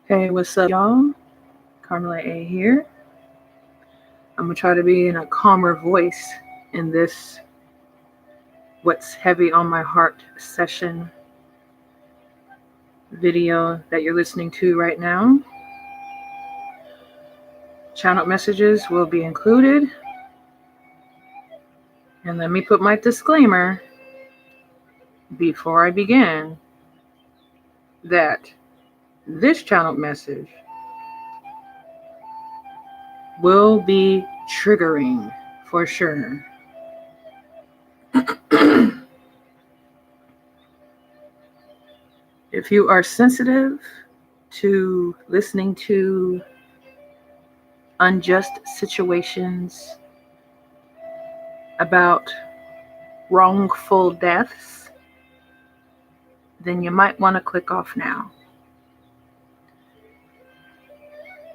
Hey, what's up, y'all? Carmela A here. I'm gonna try to be in a calmer voice in this What's Heavy on My Heart session video that you're listening to right now. Channel messages will be included. And let me put my disclaimer before I begin that this channel message will be triggering for sure. If you are sensitive to listening to unjust situations about wrongful deaths, then you might want to click off now.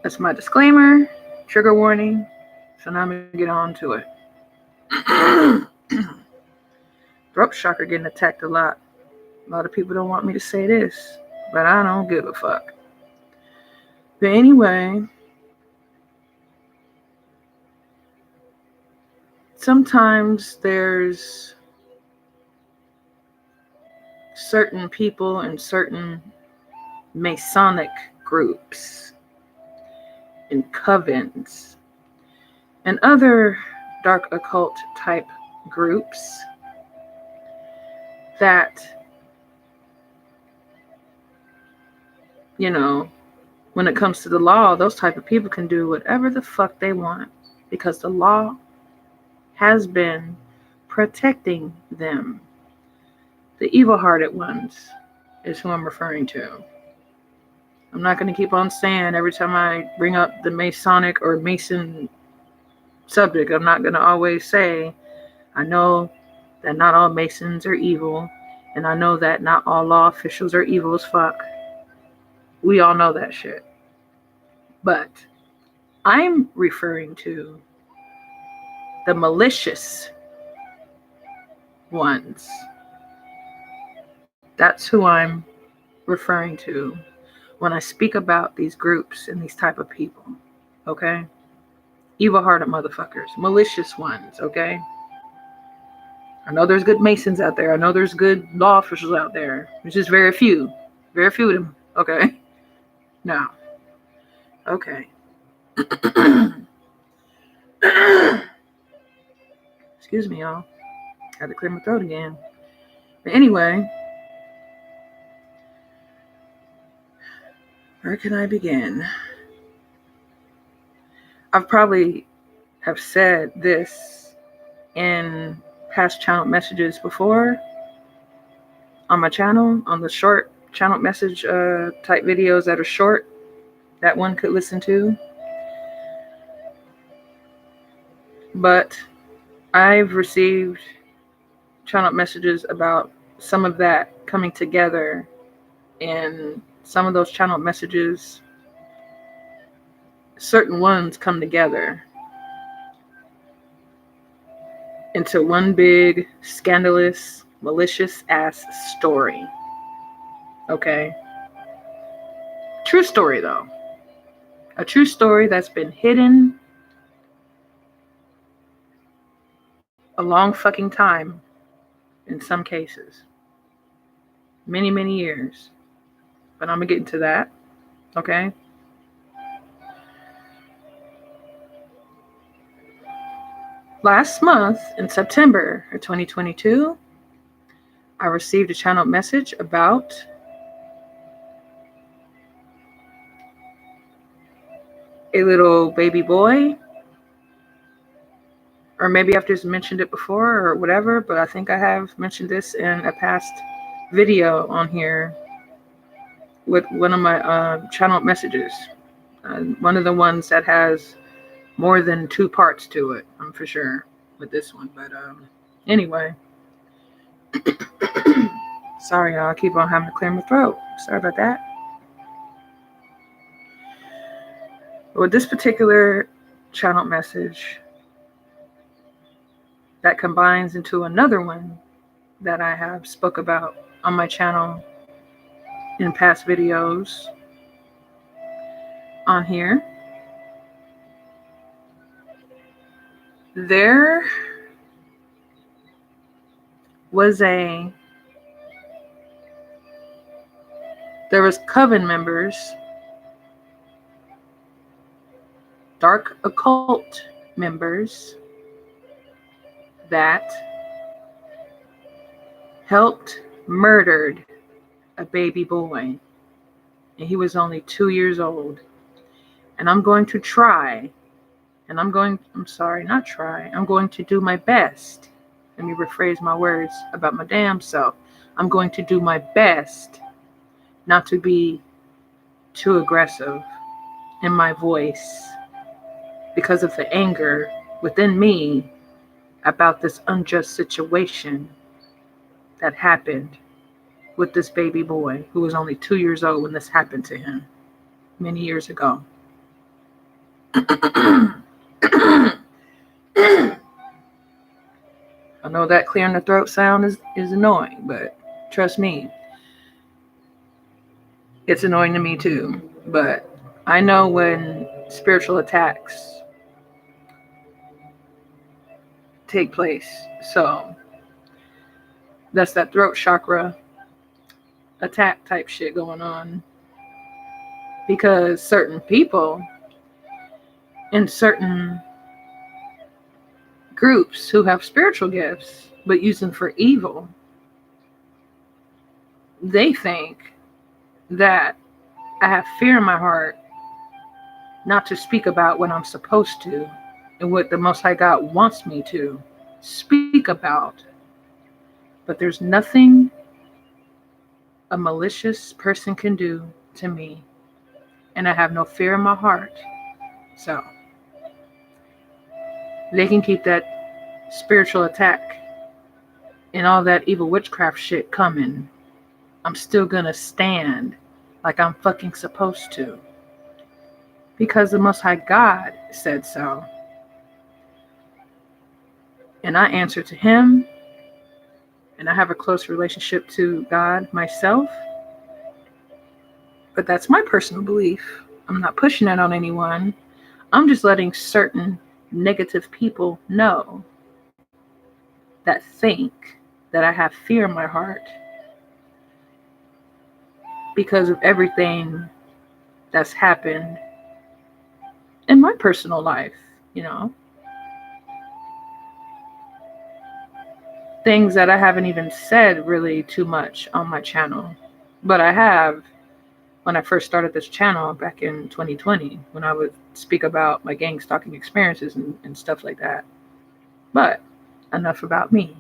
That's my disclaimer, trigger warning. So now I'm going to get on to it. Throat chakra getting attacked a lot. A lot of people don't want me to say this, but I don't give a fuck. But anyway, sometimes there's certain people and certain Masonic groups and covens and other dark occult type groups that, you know, when it comes to the law, those type of people can do whatever the fuck they want because the law has been protecting them. The evil-hearted ones is who I'm referring to. I'm not going to keep on saying every time I bring up the Masonic or Mason subject, I'm not going to always say, I know that not all Masons are evil, and I know that not all law officials are evil as fuck. We all know that shit. But I'm referring to the malicious ones. That's who I'm referring to when I speak about these groups and these type of people, okay? Evil-hearted motherfuckers, malicious ones, okay? I know there's good Masons out there. I know there's good law officials out there. There's just very few of them, okay? Now, okay. Excuse me, y'all. Had to clear my throat again. But anyway, where can I begin? I've probably have said this in past channel messages before on my channel, on the short channel message type videos that are short that one could listen to. But I've received channel messages about some of that coming together, and some of those channel messages, certain ones come together into one big, scandalous, malicious ass story. Okay? True story, though. A true story that's been hidden a long fucking time in some cases. Many, many years. But I'm going to get into that. Okay? Last month, in September of 2022, I received a channel message about a little baby boy. Or maybe I've just mentioned it before or whatever, but I think I have mentioned this in a past video on here with one of my channel messages. One of the ones that has more than 2 parts to it, I'm for sure, with this one. But anyway. Sorry, y'all. I keep on having to clear my throat. Sorry about that. With this particular channel message, that combines into another one that I have spoke about on my channel in past videos. on here. There was coven members, dark occult members that helped murdered a baby boy, and he was only 2 years old. And I'm going to try, and I'm going to do my best. Let me rephrase my words about my damn self. I'm going to do my best not to be too aggressive in my voice because of the anger within me about this unjust situation that happened with this baby boy who was only 2 years old when this happened to him many years ago. I know that clearing the throat sound is annoying, but trust me, it's annoying to me too. But I know when spiritual attacks take place. So that's that throat chakra attack type shit going on. Because certain people in certain groups who have spiritual gifts but use them for evil, they think that I have fear in my heart not to speak about what I'm supposed to and what the Most High God wants me to speak about. But there's nothing a malicious person can do to me, and I have no fear in my heart. So they can keep that spiritual attack and all that evil witchcraft shit coming. I'm still gonna stand like I'm fucking supposed to, because the Most High God said so. And I answer to Him, and I have a close relationship to God myself. But that's my personal belief. I'm not pushing that on anyone. I'm just letting certain negative people know that think that I have fear in my heart because of everything that's happened in my personal life, things that I haven't even said really too much on my channel, but I have when I first started this channel back in 2020, when I would speak about my gang stalking experiences and stuff like that. But enough about me.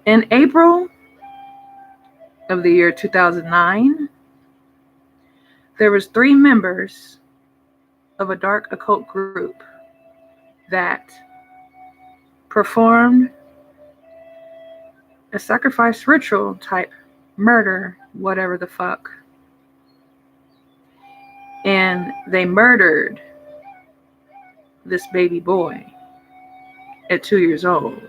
In April of the year 2009, there was 3 members of a dark occult group that performed a sacrifice ritual type murder, whatever the fuck. And they murdered this baby boy at 2 years old.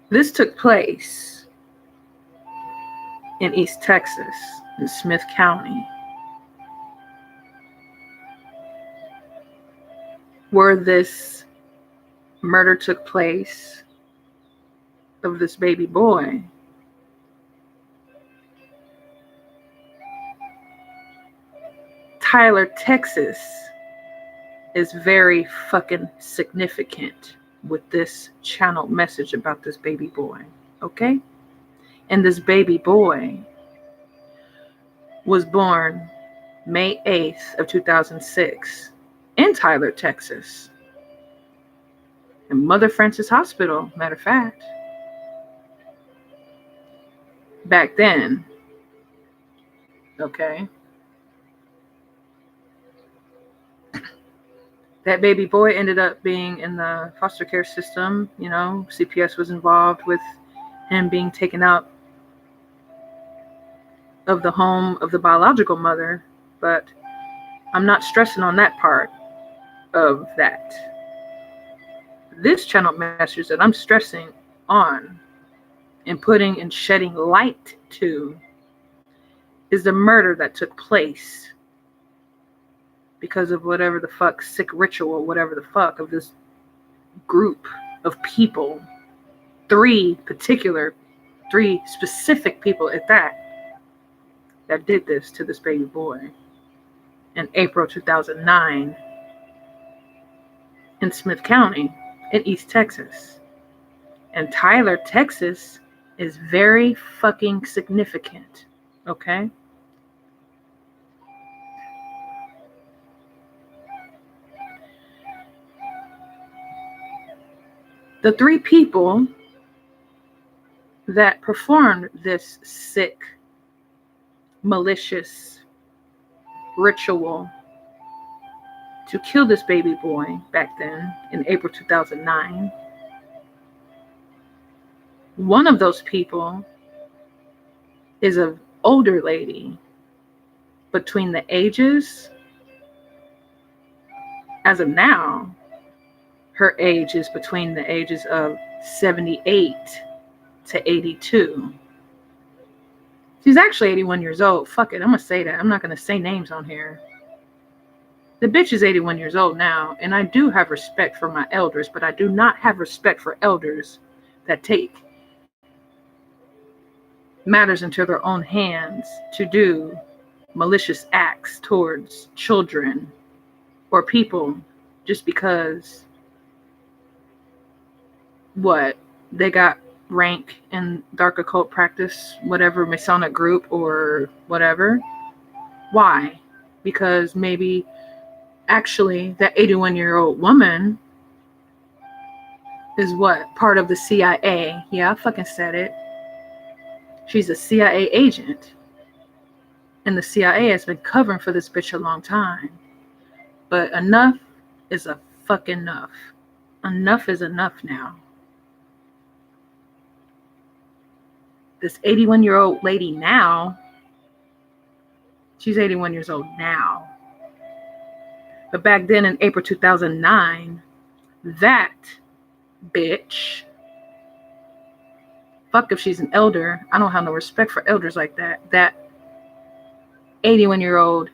This took place in East Texas, in Smith County, where this murder took place of this baby boy. Tyler, Texas is very fucking significant with this channel message about this baby boy, okay? And this baby boy was born May 8th of 2006 in Tyler, Texas, in Mother Francis Hospital, matter of fact. Back then, okay? That baby boy ended up being in the foster care system. CPS was involved with him being taken out of the home of the biological mother, but I'm not stressing on that part of that. This channel message that I'm stressing on and putting and shedding light to is the murder that took place because of whatever the fuck sick ritual, whatever the fuck, of this group of people. Three specific people at that did this to this baby boy in April 2009 in Smith County in East Texas. And Tyler, Texas is very fucking significant, okay? The three people that performed this sick, malicious ritual to kill this baby boy back then in April 2009, one of those people is an older lady between the ages, as of now, her age is between the ages of 78 to 82. She's actually 81 years old. Fuck it, I'm gonna say that. I'm not gonna say names on here. The bitch is 81 years old now, and I do have respect for my elders, but I do not have respect for elders that take matters into their own hands to do malicious acts towards children or people just because they got rank in dark occult practice, whatever Masonic group or whatever. Why? Because maybe actually that 81-year-old woman is part of the CIA. Yeah, I fucking said it. She's a CIA agent. And the CIA has been covering for this bitch a long time. But enough is a fucking enough. Enough is enough now. This 81-year-old lady now, she's 81 years old now. But back then in April 2009, that bitch, fuck if she's an elder, I don't have no respect for elders like that. That 81-year-old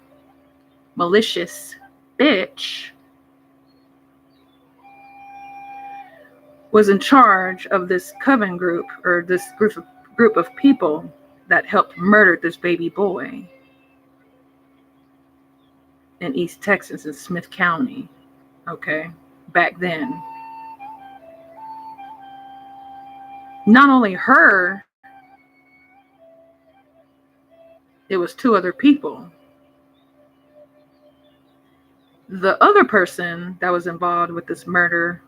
malicious bitch was in charge of this coven group, or this group of people that helped murder this baby boy in East Texas in Smith County, okay, back then. Not only her, it was two other people. The other person that was involved with this murder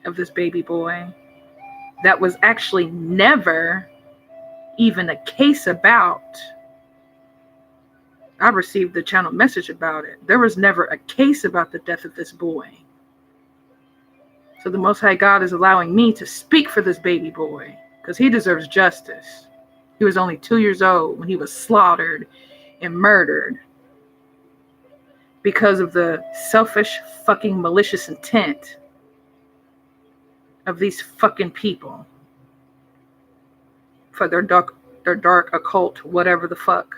of this baby boy, that was actually never even a case about. I received the channel message about it. There was never a case about the death of this boy. So the Most High God is allowing me to speak for this baby boy because he deserves justice. He was only 2 years old when he was slaughtered and murdered because of the selfish, fucking malicious intent of these fucking people for their dark occult, whatever the fuck,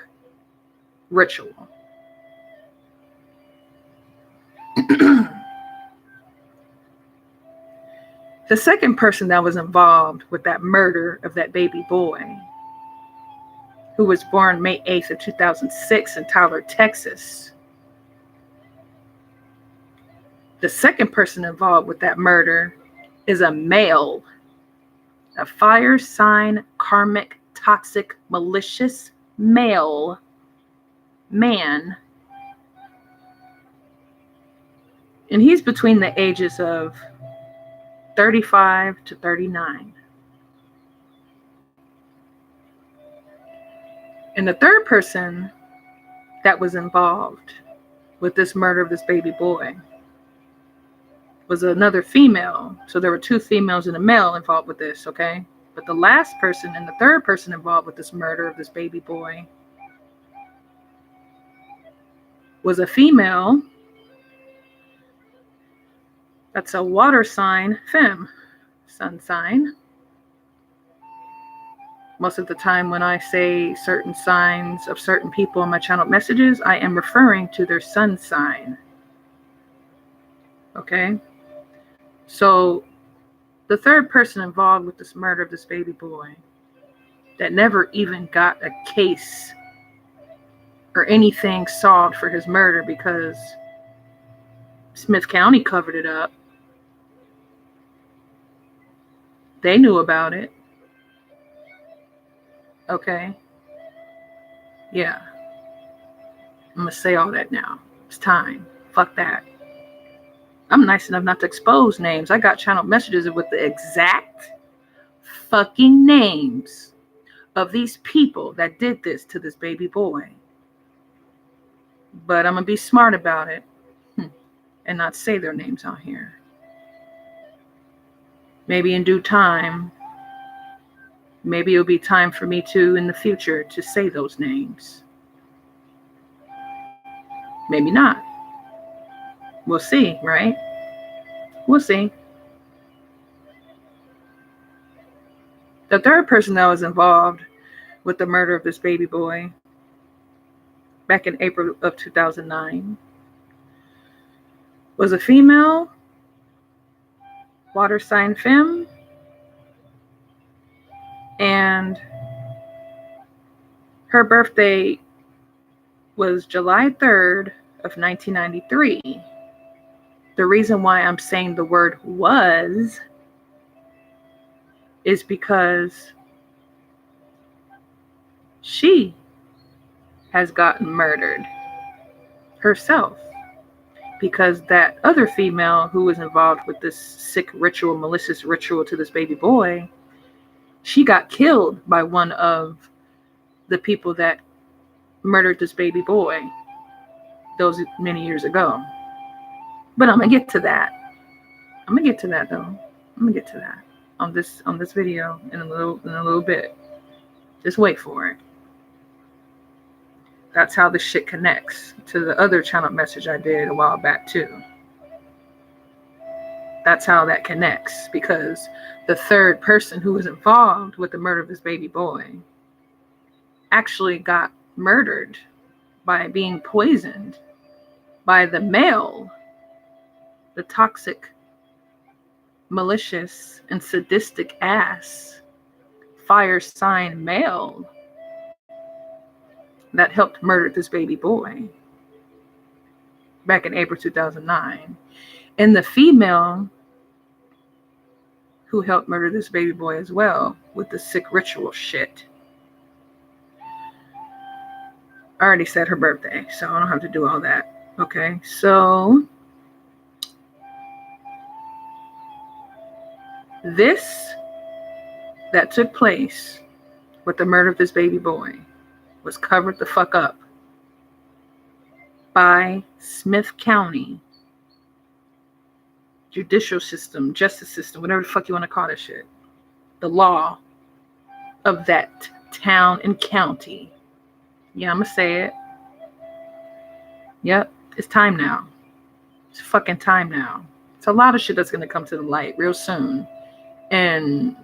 ritual. The second person that was involved with that murder of that baby boy, who was born May 8th of 2006 in Tyler, Texas. The second person involved with that murder is a male, a fire sign, karmic, toxic, malicious man, and he's between the ages of 35 to 39. And the third person that was involved with this murder of this baby boy was another female. So there were two females and a male involved with this, okay? But the last person and the third person involved with this murder of this baby boy was a female that's a water sign, femme, sun sign, Most of the time when I say certain signs of certain people in my channel messages, I am referring to their sun sign. Okay? So the third person involved with this murder of this baby boy that never even got a case or anything solved for his murder because Smith County covered it up. They knew about it. Okay? Yeah. I'm going to say all that now. It's time. Fuck that. I'm nice enough not to expose names. I got channel messages with the exact fucking names of these people that did this to this baby boy. But I'm going to be smart about it and not say their names on here. Maybe in due time, maybe it'll be time for me to, in the future, to say those names. Maybe not. We'll see, right? We'll see. The third person that was involved with the murder of this baby boy back in April of 2009 was a female, water sign femme, and her birthday was July 3rd of 1993. The reason why I'm saying the word was is because she has gotten murdered herself, because that other female who was involved with this sick ritual, malicious ritual to this baby boy, she got killed by one of the people that murdered this baby boy those many years ago. But I'm gonna get to that. I'm gonna get to that though. I'm gonna get to that on this video in a little bit. Just wait for it. That's how this shit connects to the other channel message I did a while back too. That's how that connects, because the third person who was involved with the murder of this baby boy actually got murdered by being poisoned by the male, the toxic, malicious, and sadistic ass fire sign male that helped murder this baby boy back in April 2009. And the female who helped murder this baby boy as well with the sick ritual shit. I already said her birthday, so I don't have to do all that. Okay, so this that took place with the murder of this baby boy was covered the fuck up by Smith County judicial system, justice system, whatever the fuck you want to call this shit. The law of that town and county. Yeah, I'm gonna say it. Yep, it's time now. It's fucking time now. It's a lot of shit that's gonna come to the light real soon. And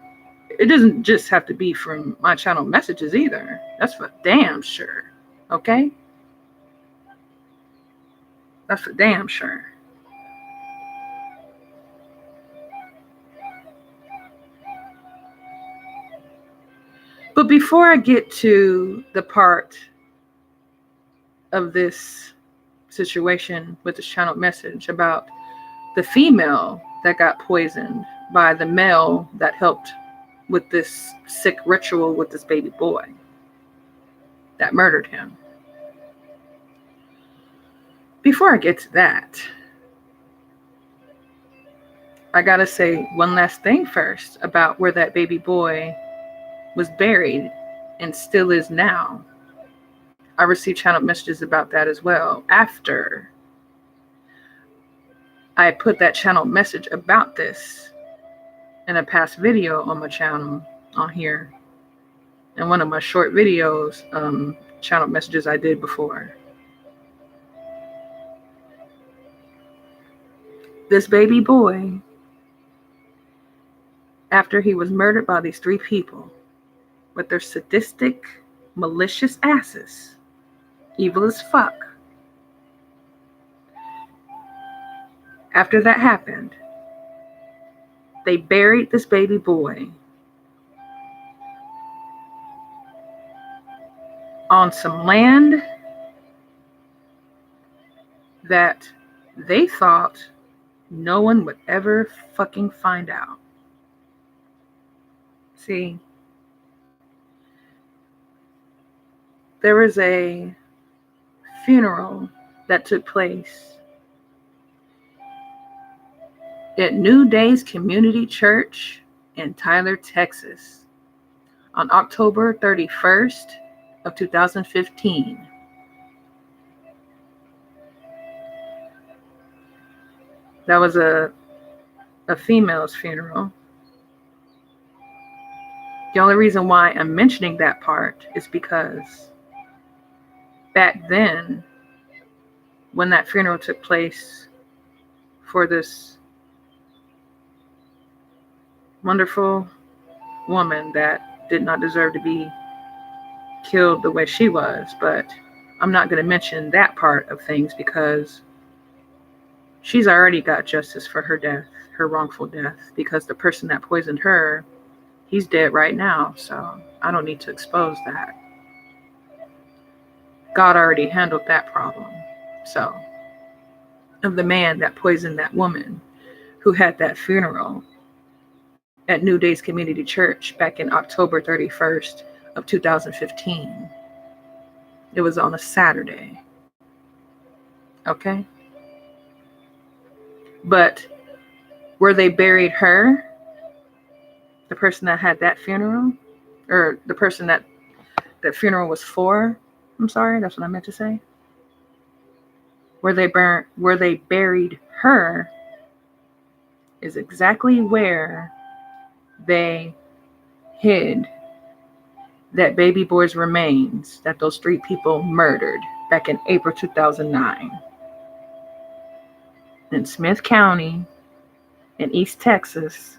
it doesn't just have to be from my channel messages either. That's for damn sure. Okay? That's for damn sure. But before I get to the part of this situation with this channel message about the female that got poisoned by the male that helped with this sick ritual with this baby boy that murdered him. Before I get to that, I gotta say one last thing first about where that baby boy was buried and still is now. I received channel messages about that as well after I put that channel message about this in a past video on my channel on here, in one of my short videos, channel messages I did before. This baby boy, after he was murdered by these three people, with their sadistic, malicious asses. Evil as fuck. After that happened, they buried this baby boy on some land that they thought no one would ever fucking find out. See, there was a funeral that took place at New Days Community Church in Tyler, Texas on October 31st of 2015. That was a female's funeral. The only reason why I'm mentioning that part is because back then, when that funeral took place for this wonderful woman that did not deserve to be killed the way she was, but I'm not going to mention that part of things because she's already got justice for her death, her wrongful death, because the person that poisoned her, he's dead right now, so I don't need to expose that. God already handled that problem. So, of the man that poisoned that woman who had that funeral at New Days Community Church back in October 31st of 2015. It was on a Saturday. Okay? But where they buried her, the person that had that funeral, or the person that that funeral was for, I'm sorry, that's what I meant to say. Where they buried her is exactly where they hid that baby boy's remains that those 3 people murdered back in April 2009. In Smith County, in East Texas,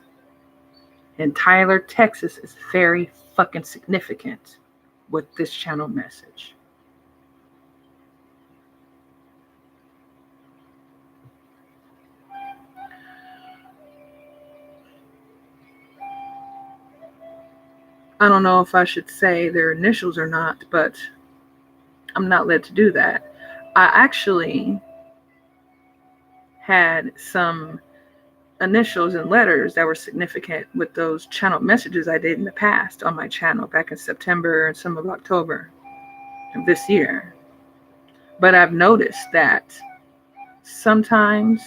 and Tyler, Texas is very fucking significant with this channel message. I don't know if I should say their initials or not, but I'm not led to do that. I actually had some initials and letters that were significant with those channel messages I did in the past on my channel back in September and some of October of this year. But I've noticed that sometimes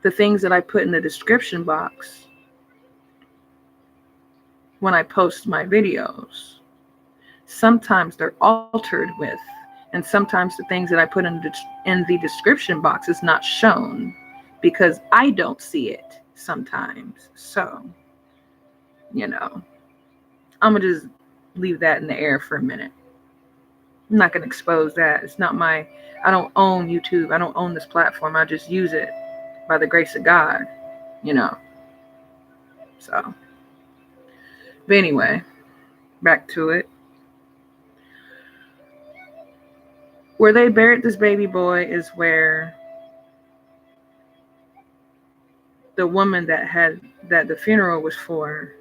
the things that I put in the description box when I post my videos, sometimes they're altered with, and sometimes the things that I put in the description box is not shown because I don't see it sometimes. So, I'm going to just leave that in the air for a minute. I'm not going to expose that. It's not I don't own YouTube. I don't own this platform. I just use it by the grace of God, So, but anyway, back to it. Where they buried this baby boy is where the woman that the funeral was for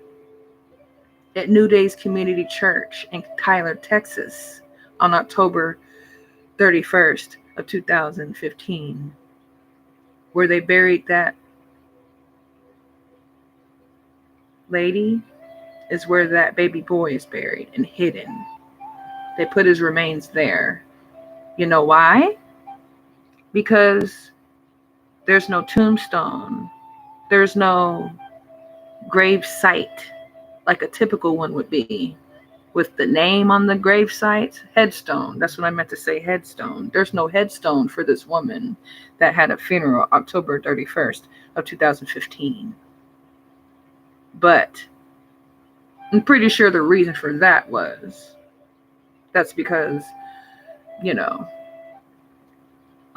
at New Days Community Church in Tyler, Texas on October 31st of 2015. Where they buried that lady is where that baby boy is buried and hidden. They put his remains there. You know why? Because there's no tombstone. There's no grave site like a typical one would be with the name on the grave site. Headstone. That's what I meant to say, headstone. There's no headstone for this woman that had a funeral October 31st of 2015. But I'm pretty sure the reason for that's because, a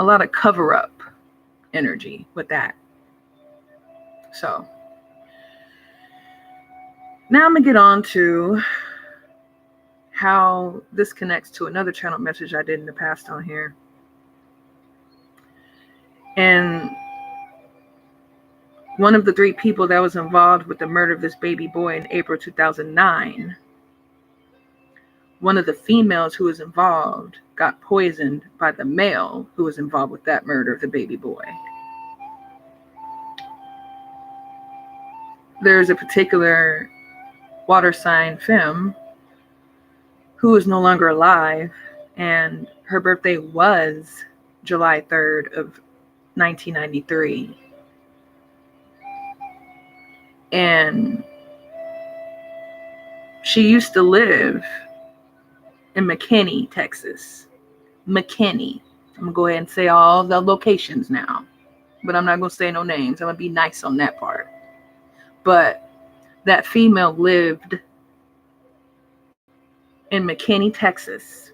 lot of cover-up energy with that. So, now I'm going to get on to how this connects to another channel message I did in the past on here. And one of the 3 people that was involved with the murder of this baby boy in April 2009, one of the females who was involved got poisoned by the male who was involved with that murder of the baby boy. There's a particular water sign femme who is no longer alive, and her birthday was July 3rd of 1993. And she used to live in McKinney, Texas. McKinney. I'm going to go ahead and say all the locations now, but I'm not going to say no names. I'm going to be nice on that part. But that female lived in McKinney, Texas,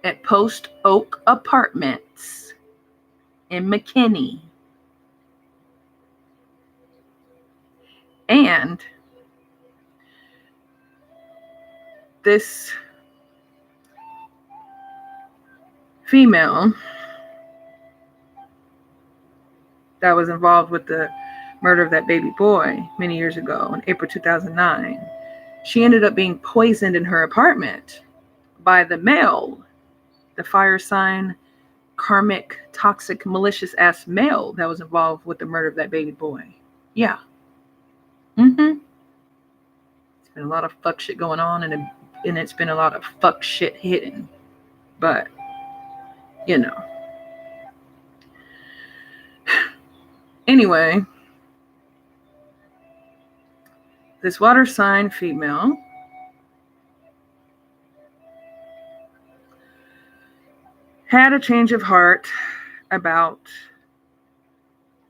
at Post Oak Apartments in McKinney. And this female that was involved with the murder of that baby boy many years ago in April 2009, she ended up being poisoned in her apartment by the male, the fire sign, karmic, toxic, malicious ass male that was involved with the murder of that baby boy. Yeah. It's been a lot of fuck shit going on, and it's been a lot of fuck shit hidden. But, you know. Anyway, this water sign female had a change of heart about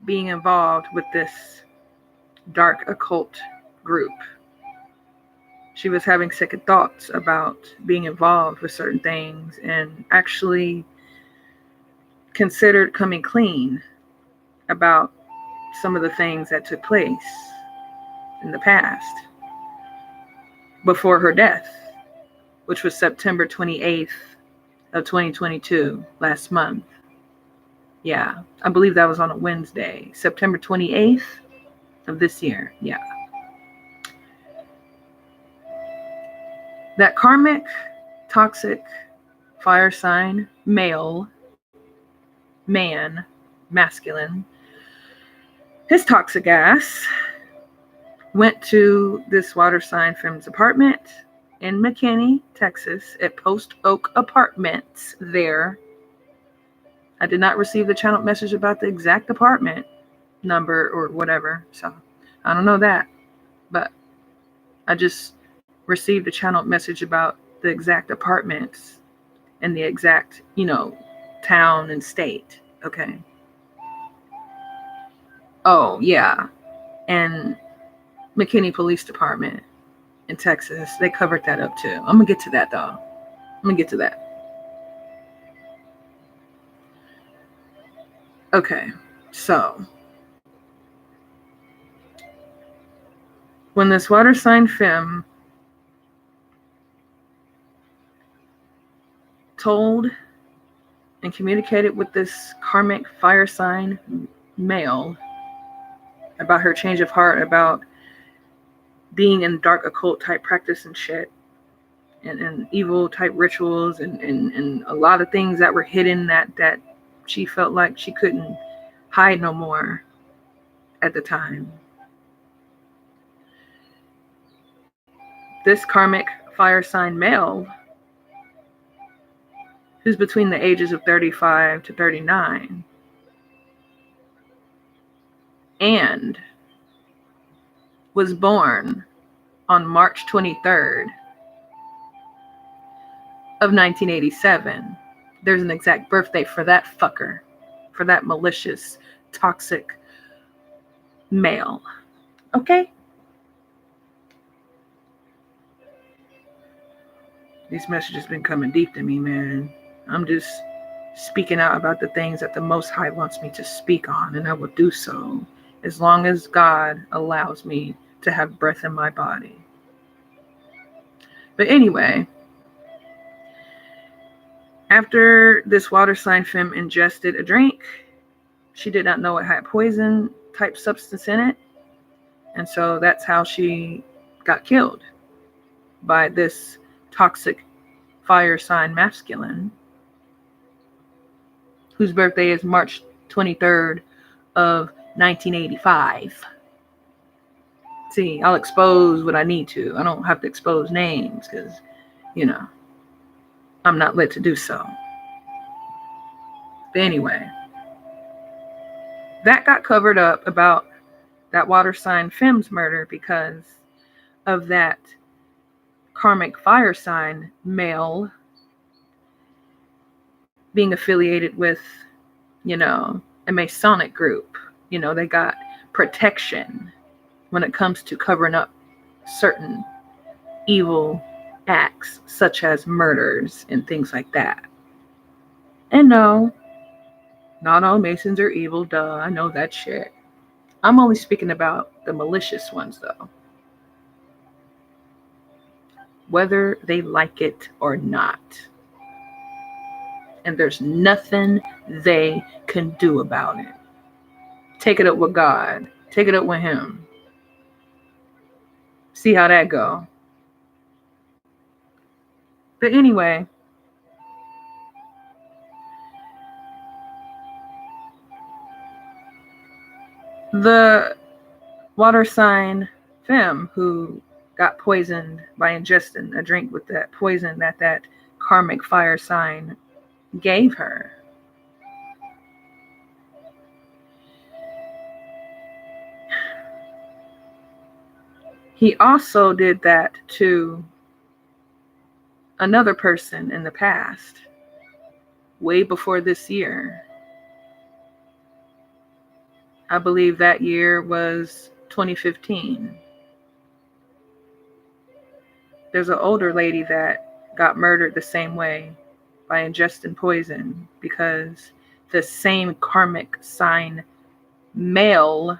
being involved with this dark occult group. She was having second thoughts about being involved with certain things and actually considered coming clean about some of the things that took place in the past before her death, which was September 28th of 2022, last month. Yeah, I believe that was on a Wednesday, September 28th of this year. Yeah. That karmic, toxic, fire sign, male, man, masculine, his toxic ass went to this water sign femme's apartment in McKinney, Texas, at Post Oak Apartments there. I did not receive the channel message about the exact apartment number or whatever, so I don't know that, but I just received a channel message about the exact apartments and the exact, town and state. Okay. Oh, yeah. And McKinney Police Department in Texas, they covered that up too. I'm going to get to that, though. Okay, so when this water sign femme told and communicated with this karmic fire sign male about her change of heart, about being in dark occult type practice and shit, and evil type rituals, and a lot of things that were hidden that she felt like she couldn't hide no more at the time. This karmic fire sign male, who's between the ages of 35 to 39, and was born on March 23rd of 1987. There's an exact birthday for that fucker, for that malicious, toxic male. Okay? These messages been coming deep to me, man. I'm just speaking out about the things that the Most High wants me to speak on, and I will do so as long as God allows me to have breath in my body. But anyway, after this water sign femme ingested a drink, she did not know it had poison type substance in it. And so that's how she got killed, by this toxic fire sign masculine, whose birthday is March 23rd of 1985. See, I'll expose what I need to. I don't have to expose names because, I'm not lit to do so. But anyway, that got covered up about that water sign femme's murder because of that karmic fire sign male being affiliated with, a Masonic group. They got protection when it comes to covering up certain evil acts, such as murders and things like that. And no, not all Masons are evil, duh, I know that shit. I'm only speaking about the malicious ones, though. Whether they like it or not. And there's nothing they can do about it. Take it up with God. Take it up with Him. See how that go. But anyway, the water sign femme who got poisoned by ingesting a drink with that poison that karmic fire sign gave her. He also did that to another person in the past, way before this year. I believe that year was 2015. There's an older lady that got murdered the same way by ingesting poison because the same karmic sign male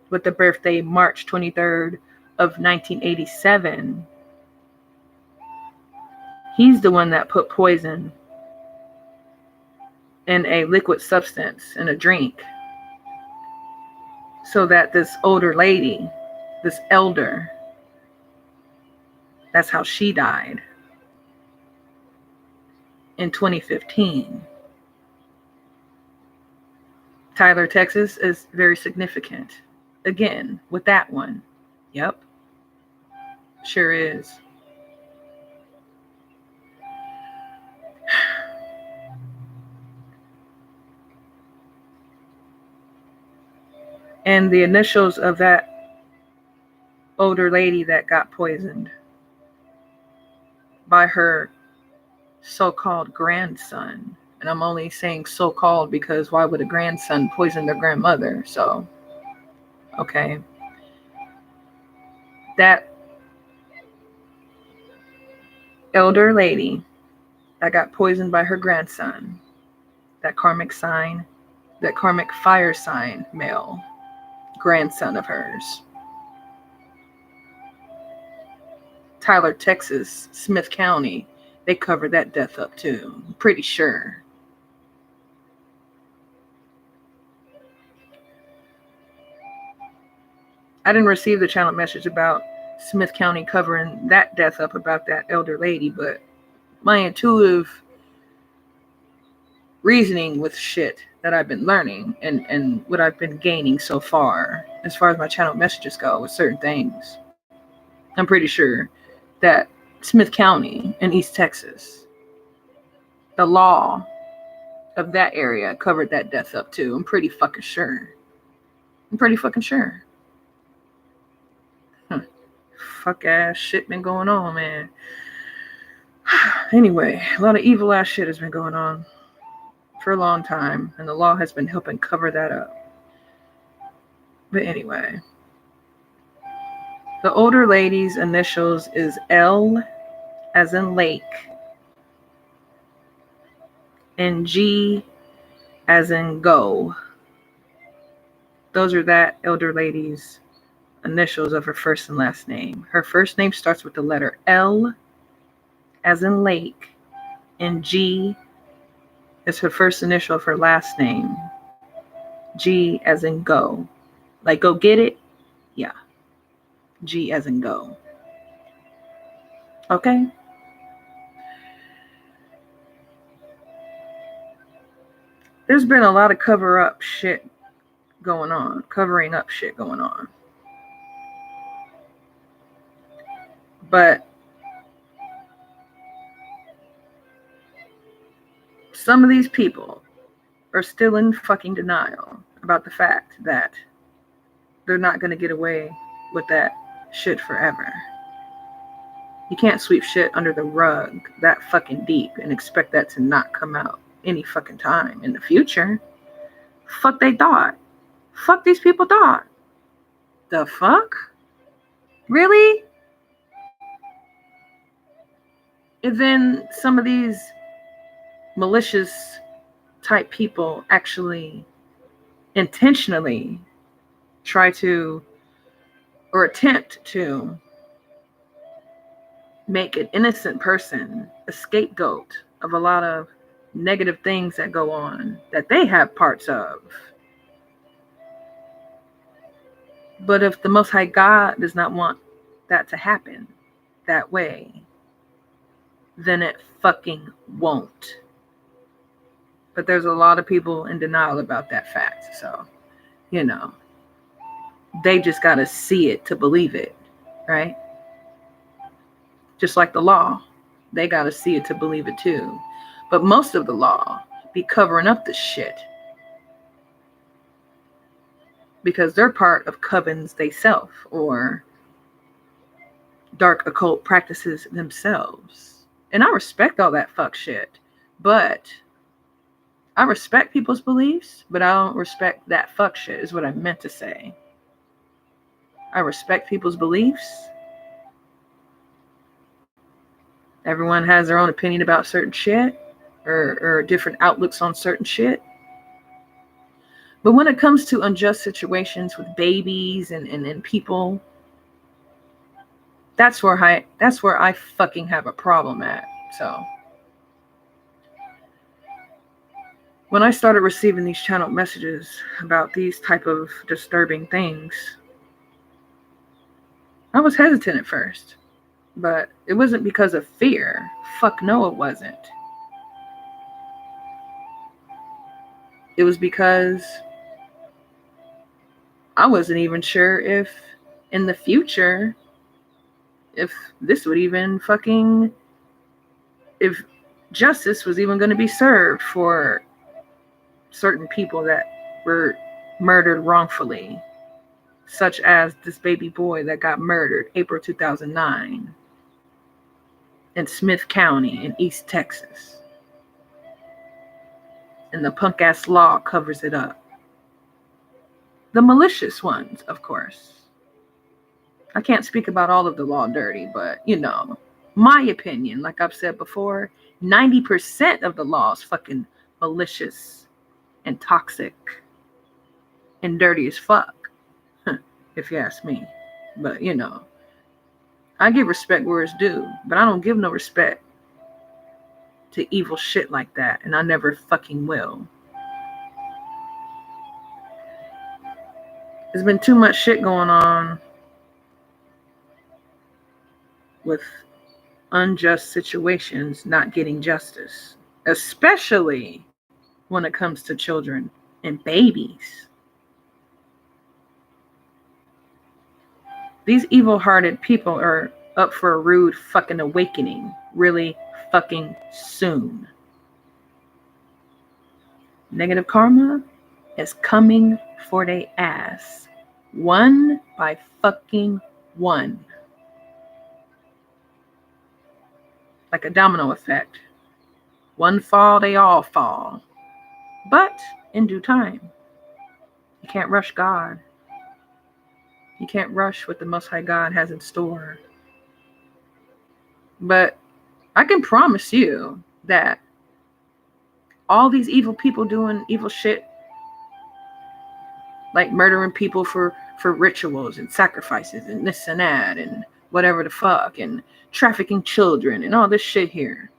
with the birthday March 23rd of 1987, he's the one that put poison in a liquid substance in a drink so that this older lady, this elder, that's how she died in 2015. Tyler, Texas is very significant. Again, with that one. Yep. Sure is. And the initials of that older lady that got poisoned by her so-called grandson. And I'm only saying so-called because why would a grandson poison their grandmother? So, okay. That elder lady that got poisoned by her grandson, that karmic fire sign male grandson of hers. Tyler, Texas, Smith County, they covered that death up too. I'm pretty sure. I didn't receive the channel message about Smith County covering that death up about that elder lady, but my intuitive reasoning with shit that I've been learning and what I've been gaining so far as my channel messages go with certain things, I'm pretty sure that Smith County in East Texas, the law of that area covered that death up too. I'm pretty fucking sure. Fuck ass shit been going on, man. Anyway, a lot of evil ass shit has been going on for a long time, and the law has been helping cover that up. But anyway, the older lady's initials is L as in lake and G as in go. Those are that elder lady's initials of her first and last name. Her first name starts with the letter L as in lake, and G is her first initial of her last name. G as in go. Like go get it? Yeah. G as in go. Okay? There's been a lot of covering up shit going on. But some of these people are still in fucking denial about the fact that they're not going to get away with that shit forever. You can't sweep shit under the rug that fucking deep and expect that to not come out any fucking time in the future. Fuck they thought. Fuck these people thought. The fuck? Really? And then some of these malicious type people actually intentionally try to or attempt to make an innocent person a scapegoat of a lot of negative things that go on that they have parts of. But if the Most High God does not want that to happen that way, then it fucking won't. But there's a lot of people in denial about that fact. So, they just got to see it to believe it, right? Just like the law, they got to see it to believe it too. But most of the law be covering up this shit because they're part of covens theyself or dark occult practices themselves. And I respect all that fuck shit, but I respect people's beliefs, but I don't respect that fuck shit is what I meant to say. I respect people's beliefs. Everyone has their own opinion about certain shit or different outlooks on certain shit. But when it comes to unjust situations with babies and people, that's where I fucking have a problem at. So when I started receiving these channeled messages about these type of disturbing things, I was hesitant at first. But it wasn't because of fear. Fuck no, it wasn't. It was because I wasn't even sure if in the future, if this would even fucking, if justice was even going to be served for certain people that were murdered wrongfully, such as this baby boy that got murdered April 2009 in Smith County in East Texas. And the punk ass law covers it up. The malicious ones, of course. I can't speak about all of the law dirty, but my opinion, like I've said before, 90% of the law is fucking malicious and toxic and dirty as fuck, if you ask me. But I give respect where it's due, but I don't give no respect to evil shit like that, and I never fucking will. There's been too much shit going on with unjust situations not getting justice, especially when it comes to children and babies. These evil-hearted people are up for a rude fucking awakening really fucking soon. Negative karma is coming for they ass. One by fucking one. Like a domino effect. One fall, they all fall. But in due time. You can't rush God. You can't rush what the Most High God has in store. But I can promise you that all these evil people doing evil shit, like murdering people for for rituals and sacrifices and this and that and whatever the fuck and trafficking children and all this shit here.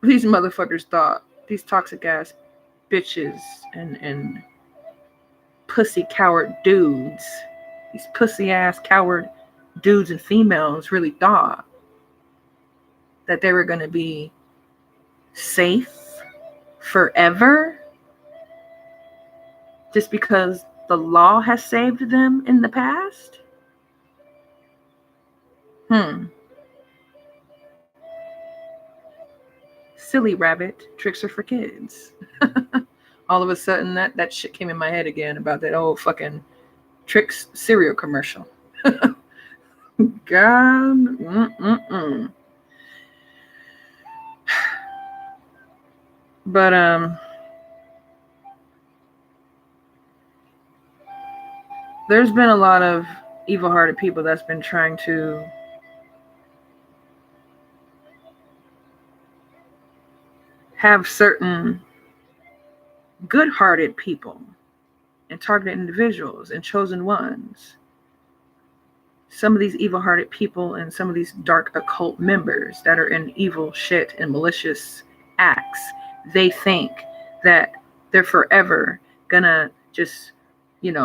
These motherfuckers thought, these toxic ass bitches and pussy coward dudes, these pussy ass coward dudes and females really thought that they were going to be safe forever just because the law has saved them in the past? Silly rabbit, tricks are for kids. All of a sudden that shit came in my head again about that old fucking Trix cereal commercial. God. But there's been a lot of evil-hearted people that's been trying to have certain good-hearted people and targeted individuals and chosen ones. Some of these evil-hearted people and some of these dark occult members that are in evil shit and malicious acts, they think that they're forever gonna just,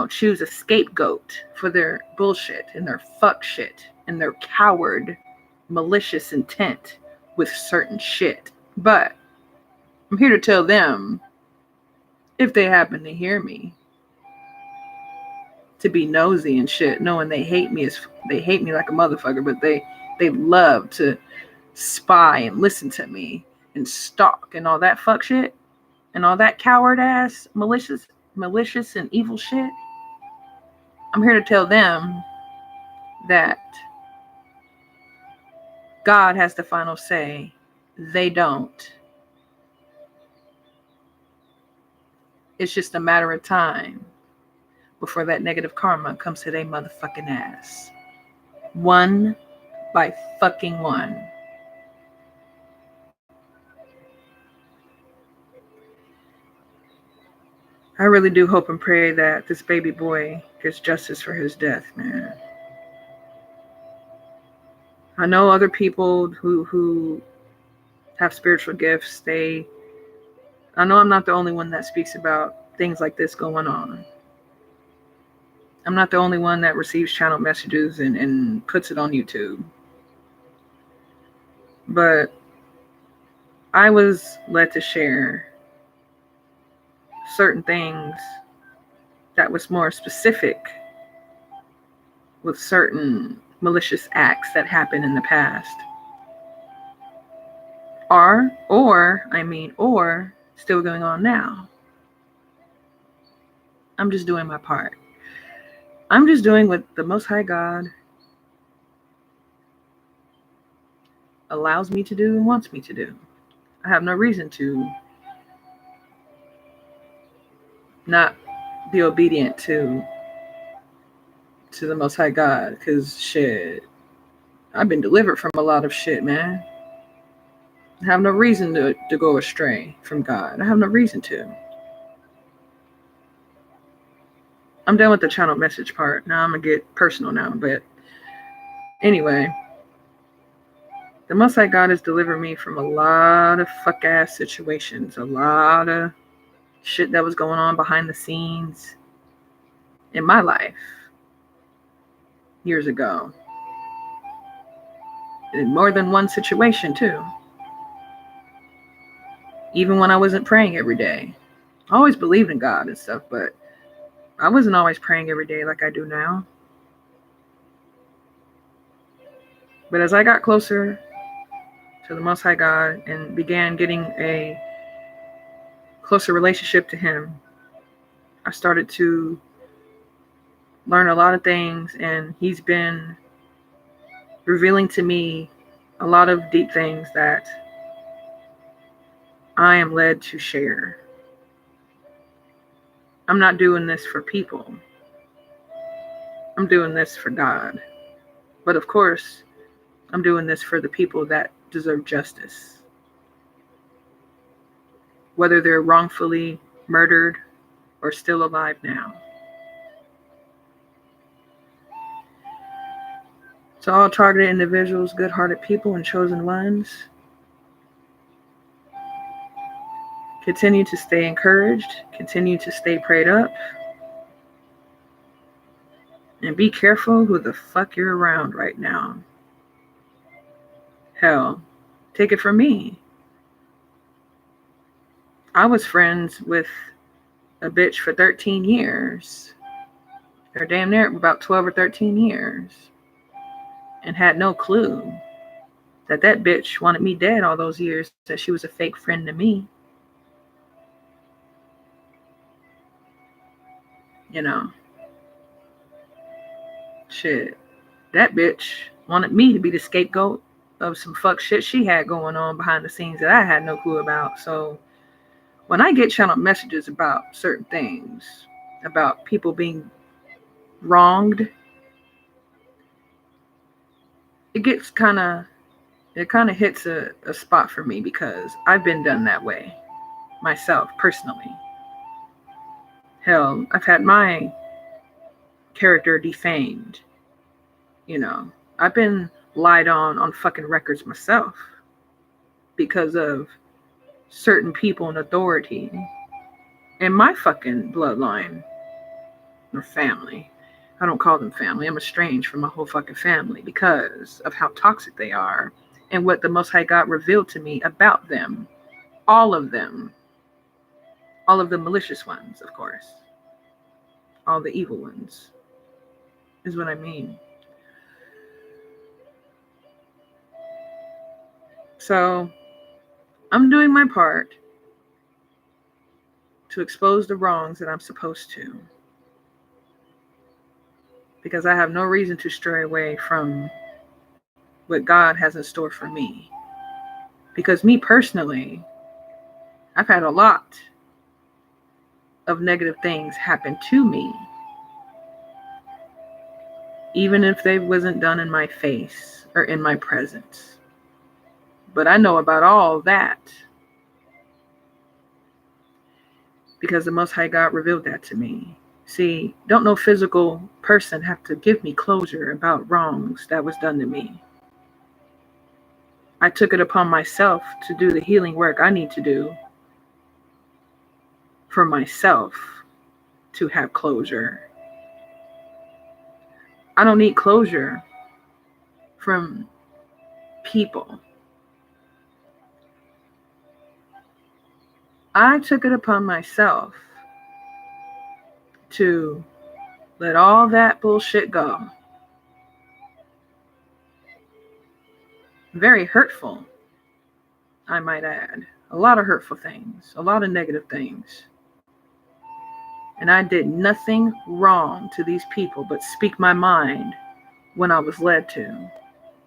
choose a scapegoat for their bullshit and their fuck shit and their coward, malicious intent with certain shit. But I'm here to tell them, if they happen to hear me, to be nosy and shit, knowing they hate me like a motherfucker, but they love to spy and listen to me and stalk and all that fuck shit and all that coward ass malicious and evil shit. I'm here to tell them that God has the final say. They don't. It's just a matter of time before that negative karma comes to their motherfucking ass. One by fucking one. I really do hope and pray that this baby boy gets justice for his death, man. I know other people who have spiritual gifts. I know I'm not the only one that speaks about things like this going on. I'm not the only one that receives channel messages and puts it on YouTube. But I was led to share certain things that was more specific with certain malicious acts that happened in the past. Or still going on now. I'm just doing my part. I'm just doing what the Most High God allows me to do and wants me to do. I have no reason to not be obedient to the Most High God, because shit, I've been delivered from a lot of shit, man. I have no reason to go astray from God. I have no reason to. I'm done with the channel message part. Now I'm going to get personal now. But anyway, the Most High God has delivered me from a lot of fuck-ass situations. A lot of shit that was going on behind the scenes in my life years ago. In more than one situation, too. Even when I wasn't praying every day. I always believed in God and stuff, but I wasn't always praying every day like I do now. But as I got closer to the Most High God and began getting a closer relationship to Him, I started to learn a lot of things, and He's been revealing to me a lot of deep things that I am led to share. I'm not doing this for people. I'm doing this for God. But of course, I'm doing this for the people that deserve justice. Whether they're wrongfully murdered or still alive now. To all targeted individuals, good-hearted people, and chosen ones, continue to stay encouraged, continue to stay prayed up, and be careful who the fuck you're around right now. Hell, take it from me. I was friends with a bitch for 13 years. Or damn near about 12 or 13 years. And had no clue that that bitch wanted me dead all those years, that she was a fake friend to me. You know. Shit. That bitch wanted me to be the scapegoat of some fuck shit she had going on behind the scenes that I had no clue about. So when I get channeled messages about certain things, about people being wronged, it kind of hits a spot for me, because I've been done that way myself personally. Hell, I've had my character defamed. You know, I've been lied on fucking records myself because of certain people in authority in my fucking bloodline or family. I don't call them family. I'm estranged from my whole fucking family because of how toxic they are and what the Most High God revealed to me about them. All of them. All of the malicious ones, of course. All the evil ones is what I mean. So I'm doing my part to expose the wrongs that I'm supposed to, because I have no reason to stray away from what God has in store for me. Because me personally, I've had a lot of negative things happen to me, even if they wasn't done in my face or in my presence. But I know about all that because the Most High God revealed that to me. See, don't no physical person have to give me closure about wrongs that was done to me. I took it upon myself to do the healing work I need to do for myself to have closure. I don't need closure from people. I took it upon myself to let all that bullshit go. Very hurtful, I might add. A lot of hurtful things, a lot of negative things. And I did nothing wrong to these people but speak my mind when I was led to.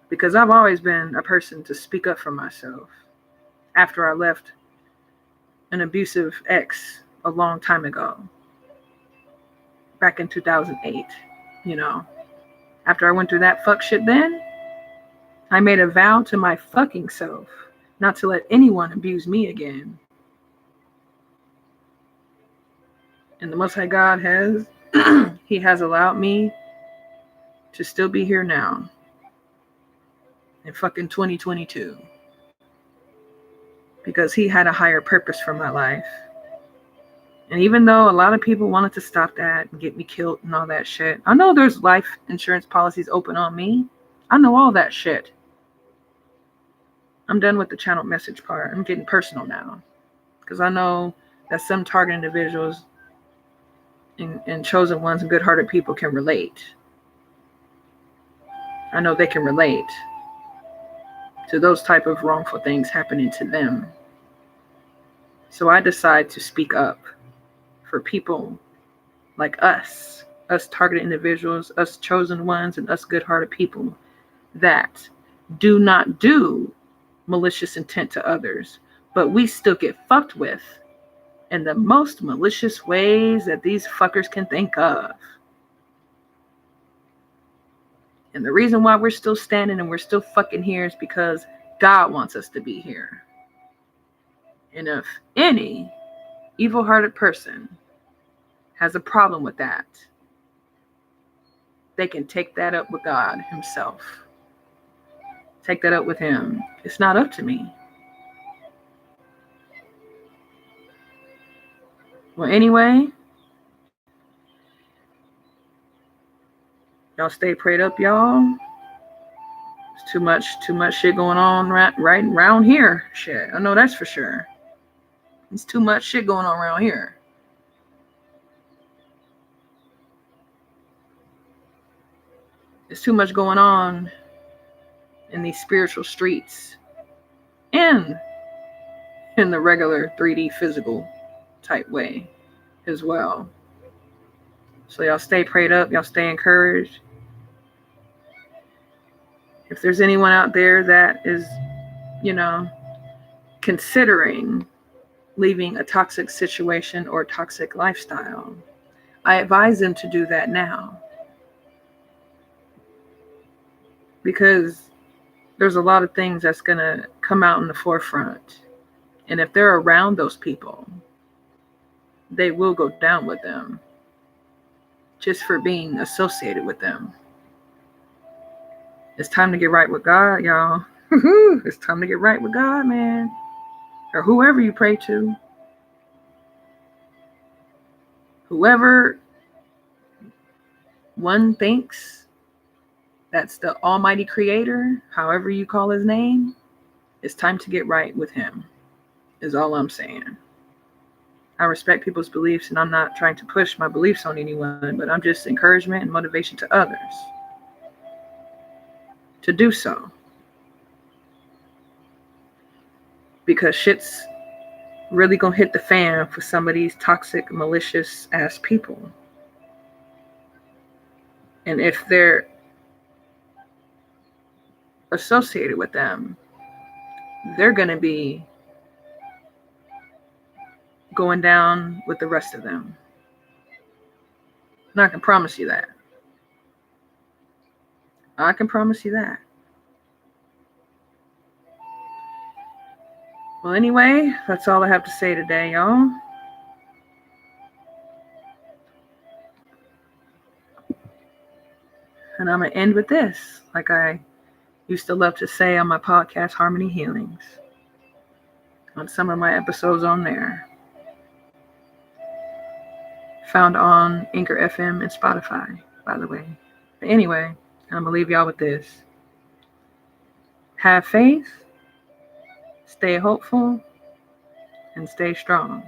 Because I've always been a person to speak up for myself. After I left an abusive ex a long time ago, back in 2008, you know. After I went through that fuck shit then, I made a vow to my fucking self not to let anyone abuse me again. And the Most High God has, He has allowed me to still be here now in fucking 2022. Because He had a higher purpose for my life. And even though a lot of people wanted to stop that and get me killed and all that shit, I know there's life insurance policies open on me. I know all that shit. I'm done with the channel message part. I'm getting personal now. Because I know that some target individuals and chosen ones and good-hearted people can relate. I know they can relate to those type of wrongful things happening to them. So I decide to speak up for people like us targeted individuals, us chosen ones, and us good-hearted people that do not do malicious intent to others, but we still get fucked with in the most malicious ways that these fuckers can think of. And the reason why we're still standing and we're still fucking here is because God wants us to be here. And if any evil-hearted person has a problem with that, they can take that up with God Himself. Take that up with him. It's not up to me. Well, anyway, y'all stay prayed up, y'all. It's too much shit going on right around here. Shit, I know that's for sure. There's too much shit going on around here. There's too much going on in these spiritual streets and in the regular 3D physical type way as well. So y'all stay prayed up, y'all stay encouraged. If there's anyone out there that is, considering leaving a toxic situation or toxic lifestyle, I advise them to do that now. Because there's a lot of things that's going to come out in the forefront. And if they're around those people, they will go down with them just for being associated with them. It's time to get right with God, y'all. It's time to get right with God, man. Or whoever you pray to. Whoever one thinks that's the Almighty Creator, however you call his name, it's time to get right with him, is all I'm saying. I respect people's beliefs, and I'm not trying to push my beliefs on anyone, but I'm just encouragement and motivation to others to do so. Because shit's really gonna hit the fan for some of these toxic, malicious ass people. And if they're associated with them, they're gonna be going down with the rest of them. And I can promise you that. I can promise you that. Well, anyway, that's all I have to say today, y'all. And I'm going to end with this, like I used to love to say on my podcast, Harmony Healings, on some of my episodes on there. Found on Anchor FM and Spotify, by the way. But anyway, I'm going to leave y'all with this. Have faith, stay hopeful, and stay strong.